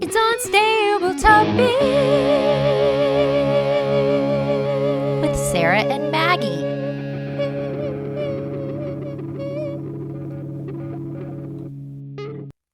It's Unstable Topic with Sarah and Maggie.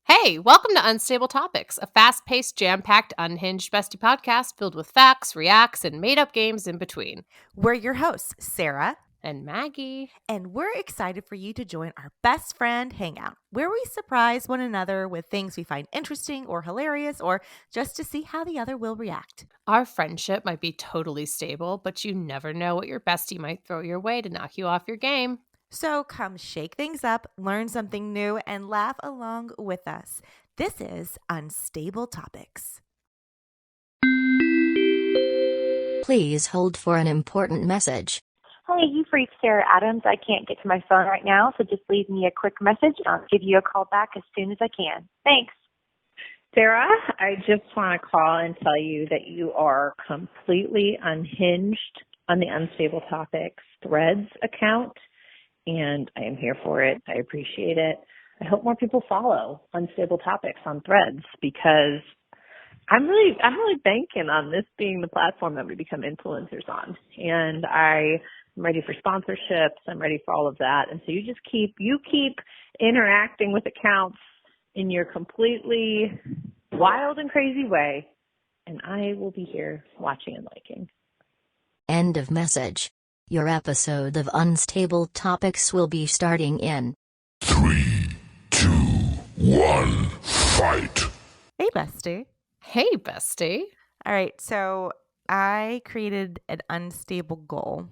Hey, welcome to Unstable Topics, a fast-paced, jam-packed, unhinged bestie podcast filled with facts, reacts, and made-up games in between. We're your hosts, Sarah and Maggie, and we're excited for you to join our best friend hangout, where we surprise one another with things we find interesting or hilarious, or just to see how the other will react. Our friendship might be totally stable, but you never know what your bestie might throw your way to knock you off your game. So come shake things up, learn something new, and laugh along with us. This is Unstable Topics. Please hold for an important message. Hey, you've reached Sarah Adams. I can't get to my phone right now, so just leave me a quick message and I'll give you a call back as soon as I can. Thanks. Sarah, I just want to call and tell you that you are completely unhinged on the Unstable Topics Threads account, and I am here for it. I appreciate it. I hope more people follow Unstable Topics on Threads because I'm really banking on this being the platform that we become influencers on, and I'm ready for sponsorships. I'm ready for all of that. And so you keep interacting with accounts in your completely wild and crazy way, and I will be here watching and liking. End of message. Your episode of Unstable Topics will be starting in 3, 2, 1, fight. Hey, bestie. Hey, bestie. All right, so I created an unstable goal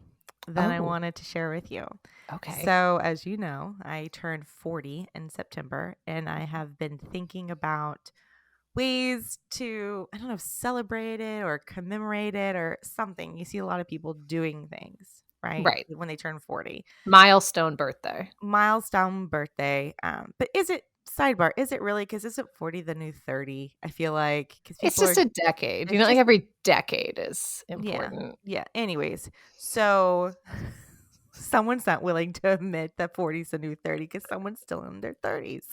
that I wanted to share with you. Okay. So, as you know, I turned 40 in September, and I have been thinking about ways to, celebrate it or commemorate it or something. You see a lot of people doing things, right? Right. When they turn 40. Milestone birthday. But is it, sidebar, is it really? Because isn't 40 the new 30? I feel like. It's just a decade. Like every decade is important. Yeah. Anyways, so someone's not willing to admit that 40 is the new 30 because someone's still in their 30s.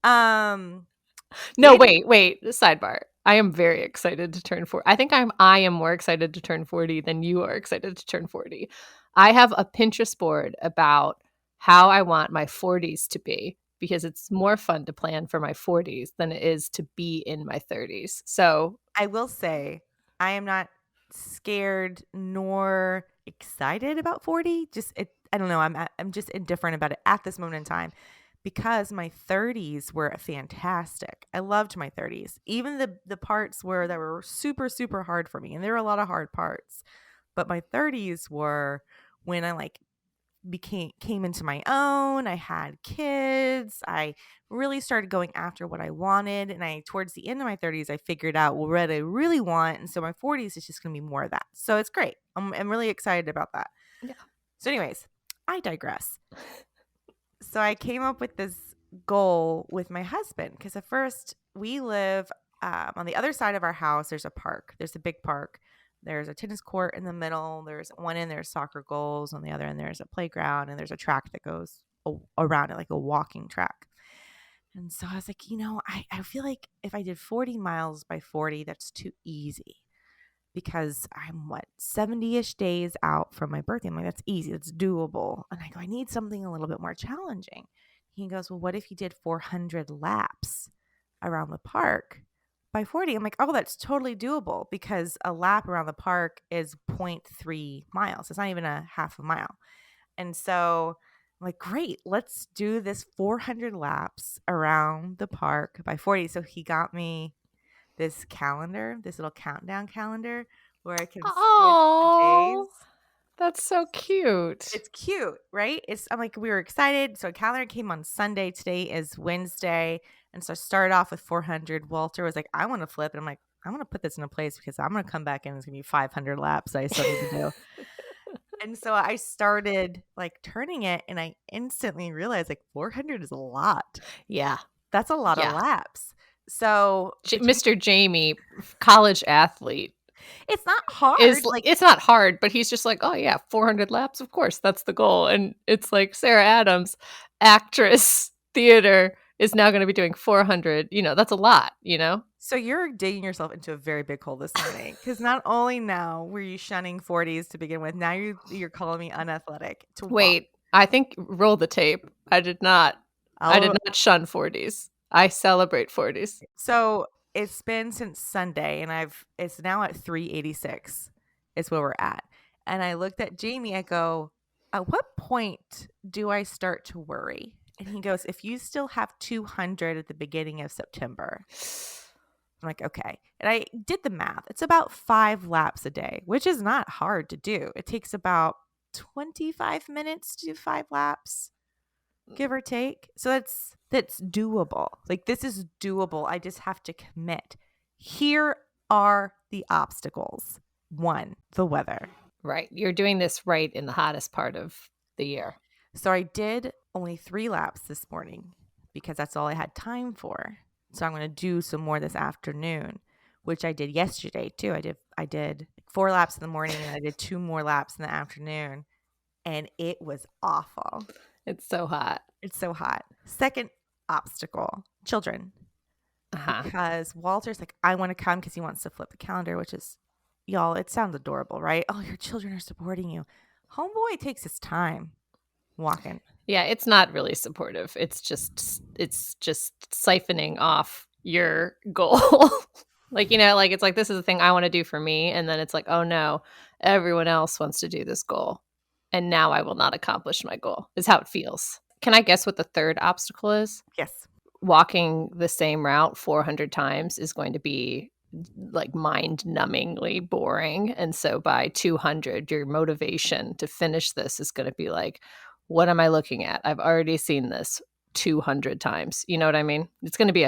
No, wait. Sidebar. I am very excited to turn 40. I think I am more excited to turn 40 than you are excited to turn 40. I have a Pinterest board about how I want my 40s to be because it's more fun to plan for my 40s than it is to be in my 30s. So I will say I am not scared nor excited about 40. I don't know. I'm just indifferent about it at this moment in time. Because my 30s were fantastic. I loved my 30s. Even the parts that were super, super hard for me. And there were a lot of hard parts. But my 30s were when I came into my own. I had kids. I really started going after what I wanted. And towards the end of my 30s, I figured out what I really want. And so my 40s is just going to be more of that. So it's great. I'm really excited about that. Yeah. So anyways, I digress. So I came up with this goal with my husband because at first we live on the other side of our house. There's a park. There's a big park. There's a tennis court in the middle. There's one end. There's soccer goals. On the other end, there's a playground. And there's a track that goes around it, like a walking track. And so I was like, I feel like if I did 40 miles by 40, that's too easy. Because I'm 70-ish days out from my birthday. I'm like, that's easy. That's doable. And I go, I need something a little bit more challenging. He goes, well, what if you did 400 laps around the park by 40? I'm like, oh, that's totally doable because a lap around the park is 0.3 miles. It's not even a half a mile. And so I'm like, great, let's do this 400 laps around the park by 40. So he got me this calendar, this little countdown calendar where I can switch the days. That's so cute. It's cute, right? I'm like, we were excited. So a calendar came on Sunday. Today is Wednesday. And so I started off with 400. Walter was like, I want to flip. And I'm like, I want to put this in a place because I'm going to come back in. It's going to be 500 laps that I still need to do. And so I started turning it and I instantly realized 400 is a lot. Yeah. That's a lot of laps. So Mr. Jamie, college athlete. It's not hard. It's not hard, but he's just like, oh yeah, 400 laps. Of course, that's the goal. And it's like Sarah Adams, actress, theater, is now going to be doing 400. That's a lot, So you're digging yourself into a very big hole this morning, because not only now were you shunning 40s to begin with, now you're calling me unathletic to walk. Wait, I think roll the tape. I did not shun 40s. I celebrate 40s. So it's been since Sunday, and it's now at 386 is where we're at. And I looked at Jamie, I go, at what point do I start to worry? And he goes, if you still have 200 at the beginning of September. I'm like, okay. And I did the math. It's about 5 laps a day, which is not hard to do. It takes about 25 minutes to do 5 laps, give or take. So that's doable. Like, this is doable. I just have to commit. Here are the obstacles. 1, the weather. Right. You're doing this right in the hottest part of the year. So I did only 3 laps this morning because that's all I had time for. So I'm going to do some more this afternoon, which I did yesterday too. I did 4 laps in the morning and I did 2 more laps in the afternoon, and it was awful. It's so hot. It's so hot. Second obstacle, children. Because Walter's like, I want to come because he wants to flip the calendar, which is, y'all, it sounds adorable, right? Oh, your children are supporting you. Homeboy takes his time walking. Yeah, it's not really supportive. It's just siphoning off your goal. It's like, this is the thing I want to do for me. And then it's like, oh no, everyone else wants to do this goal. And now I will not accomplish my goal, is how it feels. Can I guess what the third obstacle is? Yes. Walking the same route 400 times is going to be like mind-numbingly boring. And so by 200, your motivation to finish this is going to be like, what am I looking at? I've already seen this 200 times. You know what I mean? It's going to be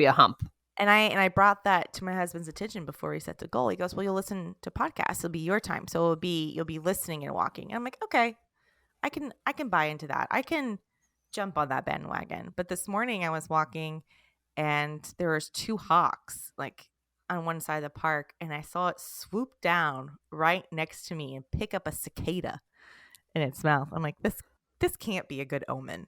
a hump. And I brought that to my husband's attention before he set the goal. He goes, well, you'll listen to podcasts. It'll be your time. So you'll be listening and walking. And I'm like, okay, I can buy into that. I can jump on that bandwagon. But this morning I was walking and there was 2 hawks like on one side of the park, and I saw it swoop down right next to me and pick up a cicada in its mouth. I'm like, this can't be a good omen.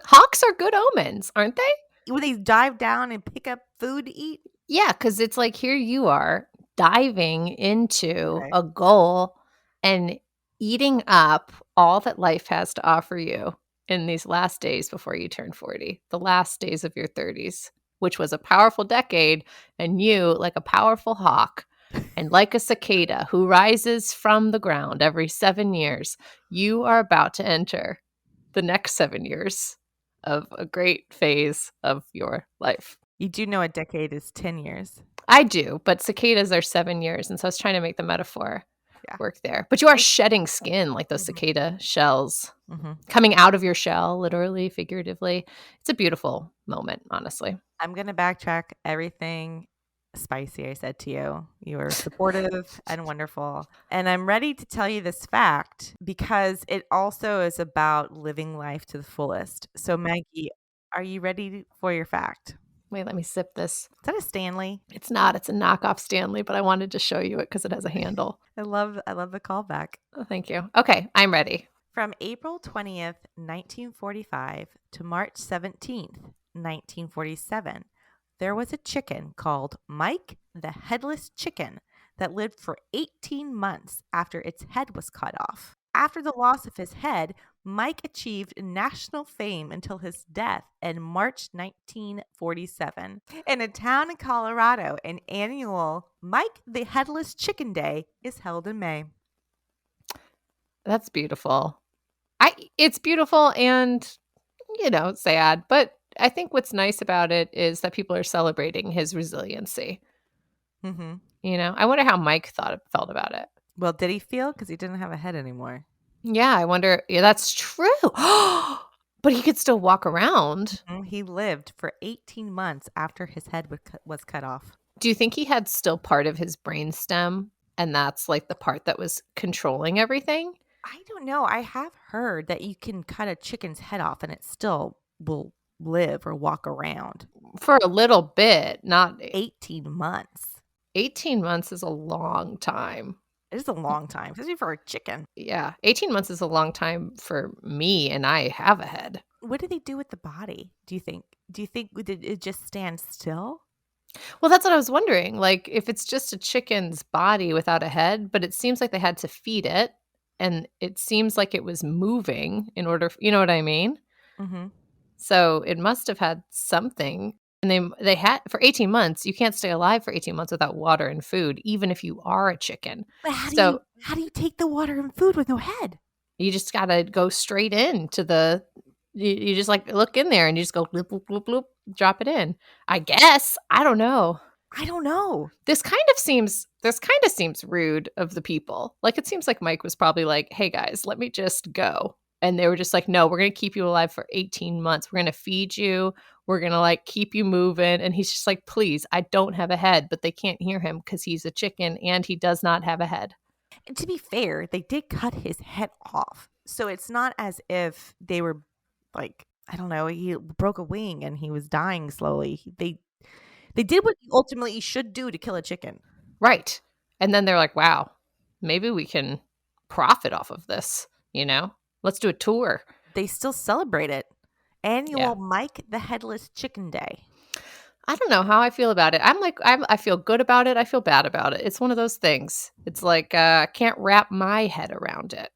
Hawks are good omens, aren't they? When they dive down and pick up food to eat? Yeah, because it's like, here you are diving into a goal and eating up all that life has to offer you in these last days before you turn 40, the last days of your 30s, which was a powerful decade, and you, like a powerful hawk and like a cicada who rises from the ground every 7 years, you are about to enter the next 7 years of a great phase of your life. You do know a decade is 10 years. I do, but cicadas are 7 years. And so I was trying to make the metaphor work there. But you are shedding skin like those cicada shells coming out of your shell, literally, figuratively. It's a beautiful moment, honestly. I'm going to backtrack everything spicy I said to you. You were supportive and wonderful. And I'm ready to tell you this fact because it also is about living life to the fullest. So Maggie, are you ready for your fact? Wait, let me sip this. Is that a Stanley? It's not. It's a knockoff Stanley, but I wanted to show you it because it has a handle. I love the callback. Oh, thank you. Okay, I'm ready. From April 20th, 1945 to March 17th, 1947, there was a chicken called Mike the Headless Chicken that lived for 18 months after its head was cut off. After the loss of his head, Mike achieved national fame until his death in March 1947. In a town in Colorado, an annual Mike the Headless Chicken Day is held in May. That's beautiful. It's beautiful and, sad. But I think what's nice about it is that people are celebrating his resiliency. Mm-hmm. I wonder how Mike felt about it. Well, did he feel? Because he didn't have a head anymore. Yeah, I wonder. Yeah, that's true. But he could still walk around. Mm-hmm. He lived for 18 months after his head was cut off. Do you think he had still part of his brainstem, and that's like the part that was controlling everything? I don't know. I have heard that you can cut a chicken's head off and it still will live or walk around. For a little bit, not 18 months. 18 months is a long time. It is a long time, especially for a chicken. Yeah. 18 months is a long time for me, and I have a head. What do they do with the body, do you think? Do you think it just stands still? Well, that's what I was wondering. Like, if it's just a chicken's body without a head, but it seems like they had to feed it, and it seems like it was moving in order, you know what I mean? Mm-hmm. So it must have had something. And they had, for 18 months, you can't stay alive for 18 months without water and food, even if you are a chicken. But how do you take the water and food with no head? You just got to go straight into you just like look in there and you just go bloop, bloop, bloop, bloop, drop it in. I guess. I don't know. This kind of seems rude of the people. Like, it seems like Mike was probably like, hey guys, let me just go. And they were just like, no, we're going to keep you alive for 18 months. We're going to feed you. We're going to like keep you moving. And he's just like, please, I don't have a head. But they can't hear him because he's a chicken and he does not have a head. And to be fair, they did cut his head off. So it's not as if they were like, I don't know, he broke a wing and he was dying slowly. They did what you ultimately should do to kill a chicken. Right. And then they're like, wow, maybe we can profit off of this, you know? Let's do a tour. They still celebrate it. Annual Mike the Headless Chicken Day. I don't know how I feel about it. I feel good about it. I feel bad about it. It's one of those things. It's like I can't wrap my head around it.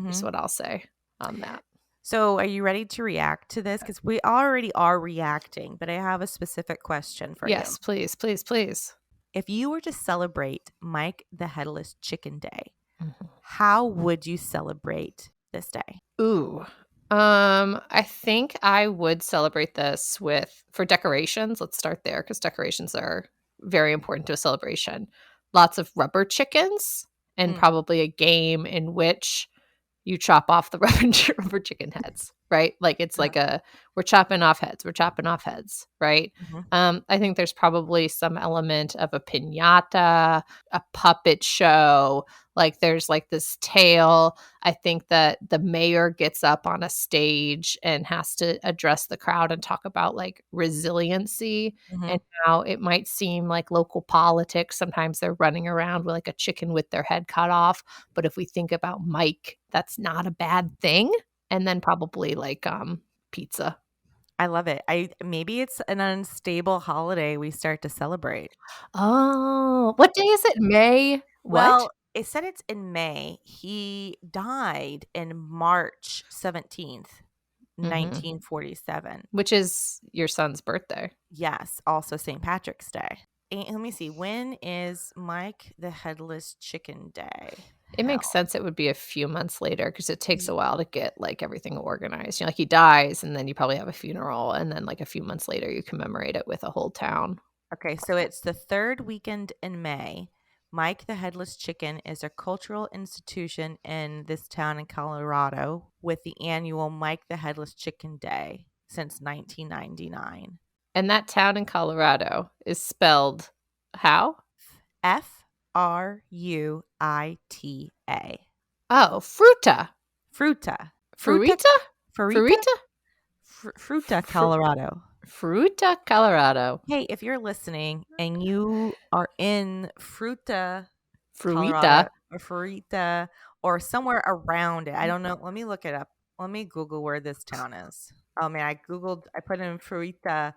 Is what I'll say on that. So are you ready to react to this? Because we already are reacting, but I have a specific question for you. Yes, please, please, please. If you were to celebrate Mike the Headless Chicken Day, how would you celebrate this day? Ooh. I think I would celebrate this for decorations. Let's start there because decorations are very important to a celebration. Lots of rubber chickens and probably a game in which you chop off the rubber chicken heads, right? Like it's like we're chopping off heads, right? I think there's probably some element of a piñata, a puppet show. Like there's like this tale. I think that the mayor gets up on a stage and has to address the crowd and talk about like resiliency and how it might seem like local politics. Sometimes they're running around with like a chicken with their head cut off. But if we think about Mike, that's not a bad thing. And then probably like pizza. I love it. Maybe it's an unstable holiday we start to celebrate. Oh, what day is it? May? Well, it said it's in May. He died in March 17th, 1947. Which is your son's birthday. Yes, also St. Patrick's Day. And let me see. When is Mike the Headless Chicken Day? It makes sense it would be a few months later because it takes a while to get like everything organized. You know, like he dies and then you probably have a funeral and then like a few months later you commemorate it with a whole town. Okay, so it's the third weekend in May. Mike the Headless Chicken is a cultural institution in this town in Colorado with the annual Mike the Headless Chicken Day since 1999. And that town in Colorado is spelled how? Fruita. Oh, Fruita. Fruita, Colorado. Fruita, Colorado. Hey, if you're listening and you are in Fruita, or somewhere around it, I don't know. Let me look it up. Let me Google where this town is. Oh man, I put in Fruita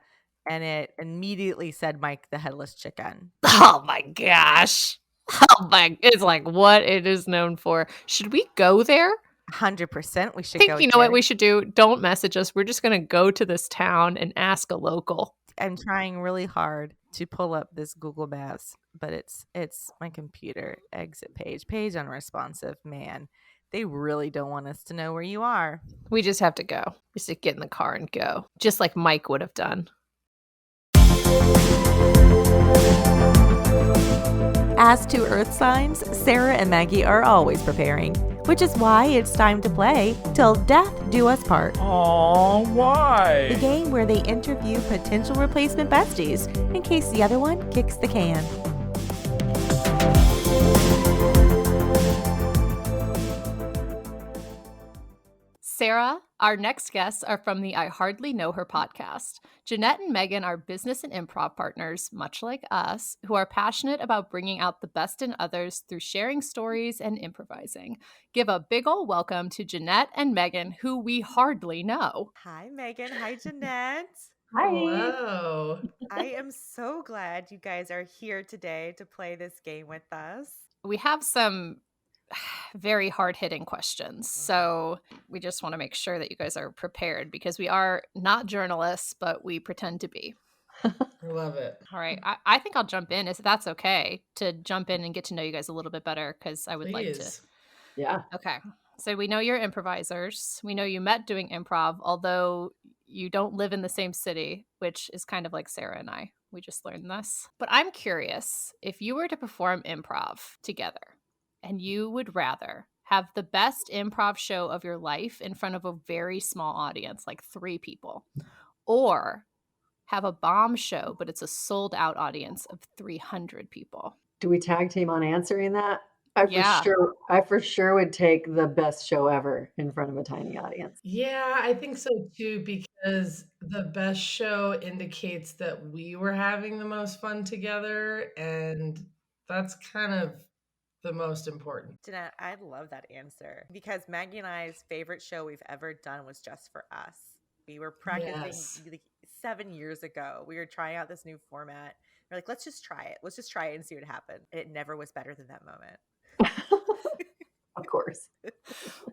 and it immediately said Mike the Headless Chicken. Oh my gosh. It's like what it is known for. Should we go there? 100% we should go. You know what we should do? Don't message us. We're just going to go to this town and ask a local. I'm trying really hard to pull up this Google Maps, but it's my computer exit page unresponsive. Man, they really don't want us to know where you are. We just have to go. Just to get in the car and go, just like Mike would have done. As to Earth signs, Sarah and Maggie are always preparing, which is why it's time to play Till Death Do Us Part. Aww, why? The game where they interview potential replacement besties in case the other one kicks the can. Sarah, Our next guests are from the I Hardly Know Her podcast. Janette and Megan are business and improv partners, much like us, who are passionate about bringing out the best in others through sharing stories and improvising. Give a big ol' welcome to Janette and Megan, who we hardly know. Hi, Megan. Hi, Janette. Hi. Hello. I am so glad you guys are here today to play this game with us. We have some very hard-hitting questions, so we just want to make sure that you guys are prepared because we are not journalists, but we pretend to be. I love it. All right, I think I'll jump in if that's okay, to jump in and get to know you guys a little bit better because I would like to. Yeah. Okay, so we know you're improvisers. We know you met doing improv, although you don't live in the same city, which is kind of like Sarah and I. We just learned this. But I'm curious, if you were to perform improv together, and you would rather have the best improv show of your life in front of a very small audience, like 3 people, or have a bomb show, but it's a sold out audience of 300 people. Do we tag team on answering that? Yeah. I for sure would take the best show ever in front of a tiny audience. Yeah, I think so too, because the best show indicates that we were having the most fun together, and that's kind of the most important. Janette, I love that answer because Maggie and I's favorite show we've ever done was Just for Us. We were practicing like 7 years ago. We were trying out this new format. We're like, let's just try it. Let's just try it and see what happens. And it never was better than that moment. Of course.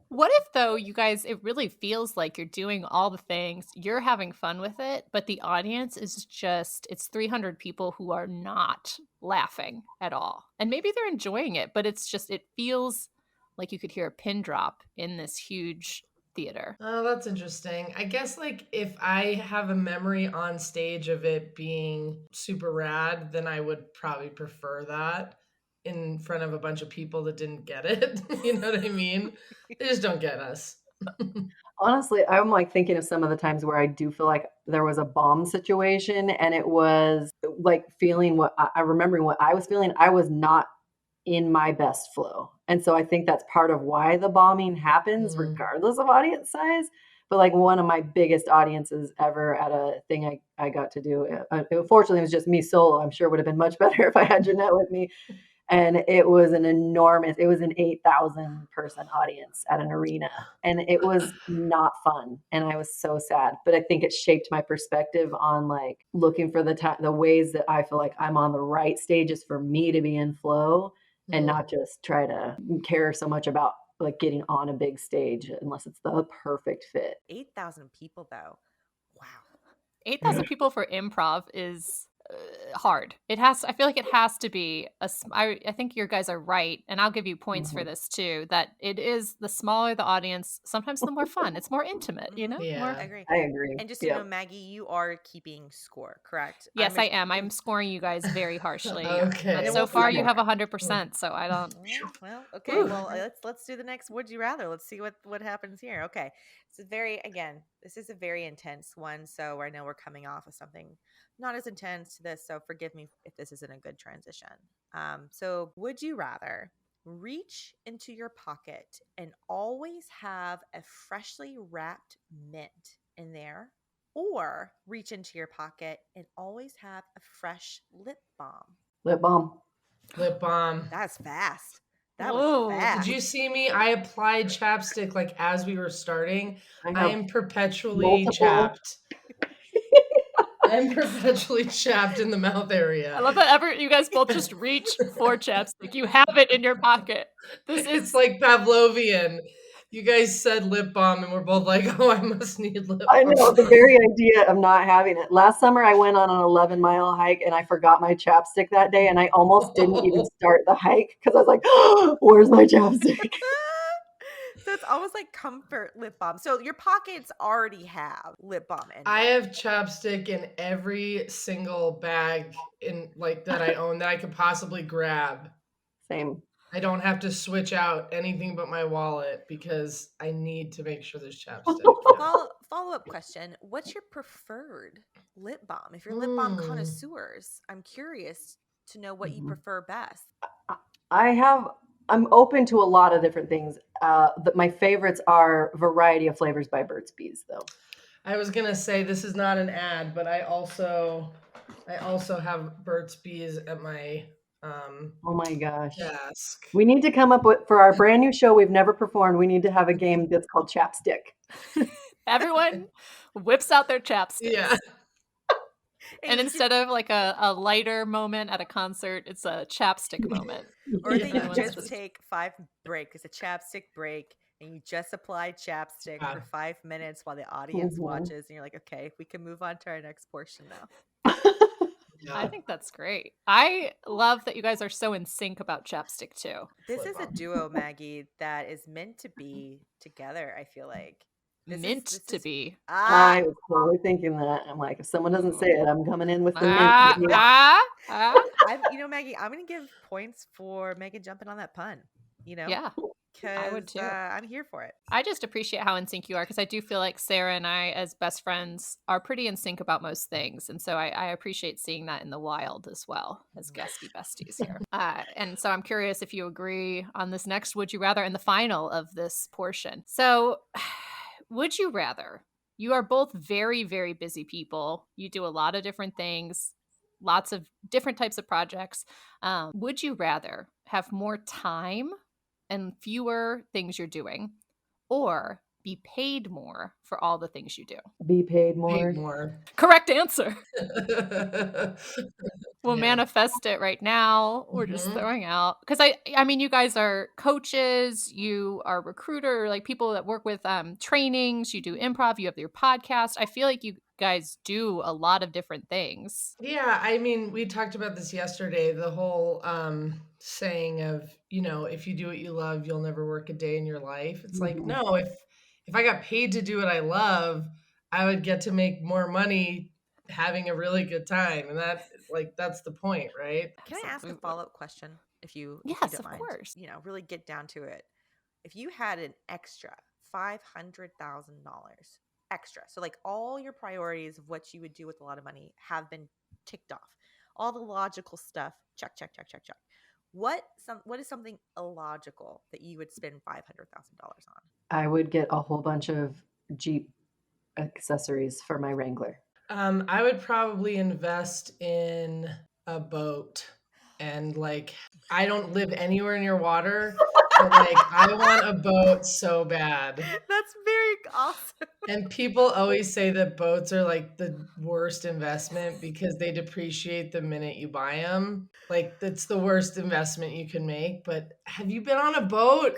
What if, though, you guys, it really feels like you're doing all the things, you're having fun with it, but the audience is just, it's 300 people who are not laughing at all. And maybe they're enjoying it, but it's just, it feels like you could hear a pin drop in this huge theater. Oh, that's interesting. I guess like if I have a memory on stage of it being super rad, then I would probably prefer that in front of a bunch of people that didn't get it. You know what I mean? They just don't get us. Honestly, I'm like thinking of some of the times where I do feel like there was a bomb situation and it was like feeling what I remembering what I was feeling. I was not in my best flow. And so I think that's part of why the bombing happens regardless of audience size. But like one of my biggest audiences ever at a thing I got to do, unfortunately, it was just me solo. I'm sure it would have been much better if I had Janette with me. And it was an 8,000 person audience at an arena. And it was not fun. And I was so sad. But I think it shaped my perspective on like looking for the ways that I feel like I'm on the right stages for me to be in flow and not just try to care so much about like getting on a big stage unless it's the perfect fit. 8,000 people though. Wow. 8,000 people for improv is hard. I feel like it has to be I think you guys are right, and I'll give you points for this too, that it is the smaller the audience, sometimes the more fun. It's more intimate, you know? Yeah. I I agree. And just so you know, Maggie, you are keeping score, correct? Yes, I am. I'm scoring you guys very harshly. Okay. So far you have 100%, so I don't. Well, okay. Well, let's do the next would you rather. Let's see what happens here. Okay. This is a very intense one, so I know we're coming off of something not as intense to this, so forgive me if this isn't a good transition. So would you rather reach into your pocket and always have a freshly wrapped mint in there, or reach into your pocket and always have a fresh lip balm? Lip balm. Lip balm. That's fast. That Whoa. was fast. Did you see me? I applied chapstick like as we were starting. I am perpetually multiple- chapped. I'm perpetually chapped in the mouth area. I love that you guys both just reach for chapstick. You have it in your pocket. It's like Pavlovian. You guys said lip balm and we're both like, oh, I must need lip balm. I know, the very idea of not having it. Last summer, I went on an 11-mile hike and I forgot my chapstick that day. And I almost didn't even start the hike because I was like, oh, where's my chapstick? So it's almost like comfort lip balm. So your pockets already have lip balm in I it. have chapstick in every single bag in like that I own that I could possibly grab. Same. I don't have to switch out anything but my wallet because I need to make sure there's chapstick. Follow-up question. What's your preferred lip balm? If you're lip balm connoisseurs, I'm curious to know what you prefer best. I have I'm open to a lot of different things. My favorites are Variety of Flavors by Burt's Bees, though. I was gonna say this is not an ad, but I also have Burt's Bees at my Oh my gosh. desk. We need to come up with, for our brand new show we've never performed, we need to have a game that's called Chapstick. Everyone whips out their chapsticks. Yeah. And instead of like a lighter moment at a concert, it's a chapstick moment. Or that you Everyone's just take 5 break. It's a chapstick break, and you just apply chapstick for 5 minutes while the audience watches, and you're like, okay, we can move on to our next portion now. I think that's great. I love that you guys are so in sync about chapstick too. This is a duo, Maggie, that is meant to be together, I feel like. This is be. I was totally thinking that. I'm like, if someone doesn't say it, I'm coming in with the You know, Maggie, I'm going to give points for Megan jumping on that pun. You know? Yeah. I would too. I'm here for it. I just appreciate how in sync you are, because I do feel like Sarah and I, as best friends, are pretty in sync about most things. And so I appreciate seeing that in the wild as well, as guesty besties here. And so I'm curious if you agree on this next Would You Rather in the final of this portion. So would you rather? You are both very, very busy people. You do a lot of different things, lots of different types of projects. Would you rather have more time and fewer things you're doing, or be paid more for all the things you do? Be paid more. Paid more. Correct answer. We'll manifest it right now. We're just throwing out, because I mean, you guys are coaches, you are recruiter, like people that work with trainings, you do improv, you have your podcast. I feel like you guys do a lot of different things. Yeah, I mean, we talked about this yesterday, the whole saying of, you know, if you do what you love, you'll never work a day in your life. It's like, no, if I got paid to do what I love, I would get to make more money having a really good time. And that's the point, right? Can I ask a follow-up question if you Yes, don't of mind? course. You know, really get down to it. If you had an extra $500,000 extra, so like all your priorities of what you would do with a lot of money have been ticked off, all the logical stuff, check. What is something illogical that you would spend $500,000 on? I would get a whole bunch of Jeep accessories for my Wrangler. I would probably invest in a boat, and like, I don't live anywhere near water, but like, I want a boat so bad. That's very awesome. And people always say that boats are like the worst investment because they depreciate the minute you buy them. Like, that's the worst investment you can make. But have you been on a boat?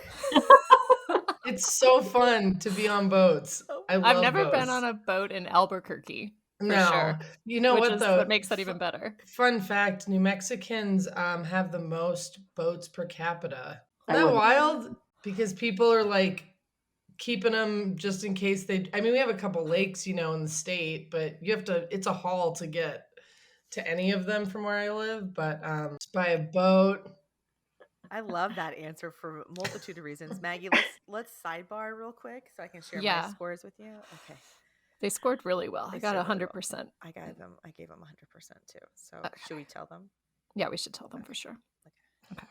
It's so fun to be on boats. I've never been on a boat in Albuquerque. No, sure. You know what though? What makes that even better? Fun fact: New Mexicans have the most boats per capita. Isn't that wild? Because people are like keeping them just in case they. I mean, we have a couple lakes, you know, in the state, but you have to. It's a haul to get to any of them from where I live. But just buy a boat. I love that answer for a multitude of reasons. Maggie, let's sidebar real quick so I can share my scores with you. Okay. They scored really well. I got 100%. I gave them 100% too. So should we tell them? Yeah, we should tell them for sure. Okay.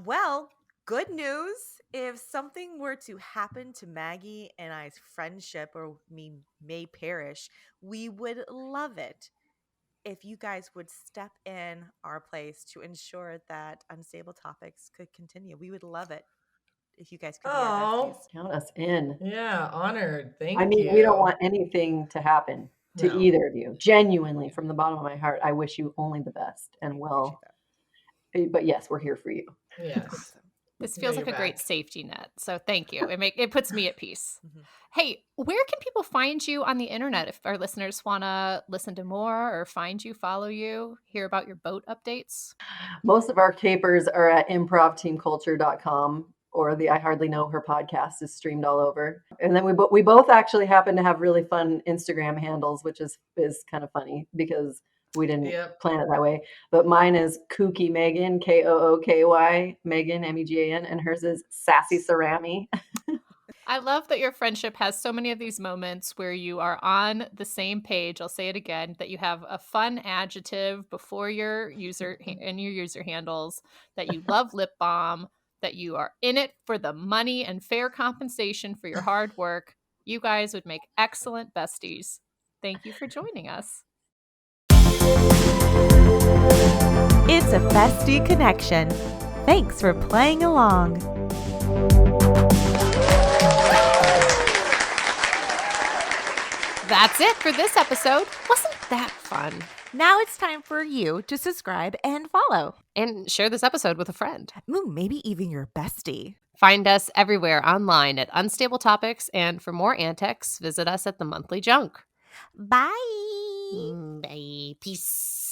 Well, good news. If something were to happen to Maggie and I's friendship, or me may perish, we would love it if you guys would step in our place to ensure that Unstable Topics could continue. We would love it if you guys could be our besties. Count us in. Yeah, honored. Thank you. I mean, we don't want anything to happen to either of you. Genuinely, from the bottom of my heart, I wish you only the best and well. But yes, we're here for you. Yes. This feels like a great safety net. So thank you. It puts me at peace. Hey, where can people find you on the internet if our listeners want to listen to more or find you, follow you, hear about your boat updates? Most of our capers are at improvteamculture.com, or the I Hardly Know Her podcast is streamed all over. And then we both actually happen to have really fun Instagram handles, which is kind of funny because we didn't plan it that way. But mine is Kooky Megan, Kooky Megan, Megan, and hers is Sassy Cerami. I love that your friendship has so many of these moments where you are on the same page. I'll say it again, that you have a fun adjective before your user and your user handles, that you love lip balm, that you are in it for the money and fair compensation for your hard work. You guys would make excellent besties. Thank you for joining us. It's a bestie connection. Thanks for playing along. That's it for this episode. Wasn't that fun? Now it's time for you to subscribe and follow. And share this episode with a friend. Ooh, maybe even your bestie. Find us everywhere online at Unstable Topics, and for more antics, visit us at the Monthly Junk. Bye. Bye. Peace.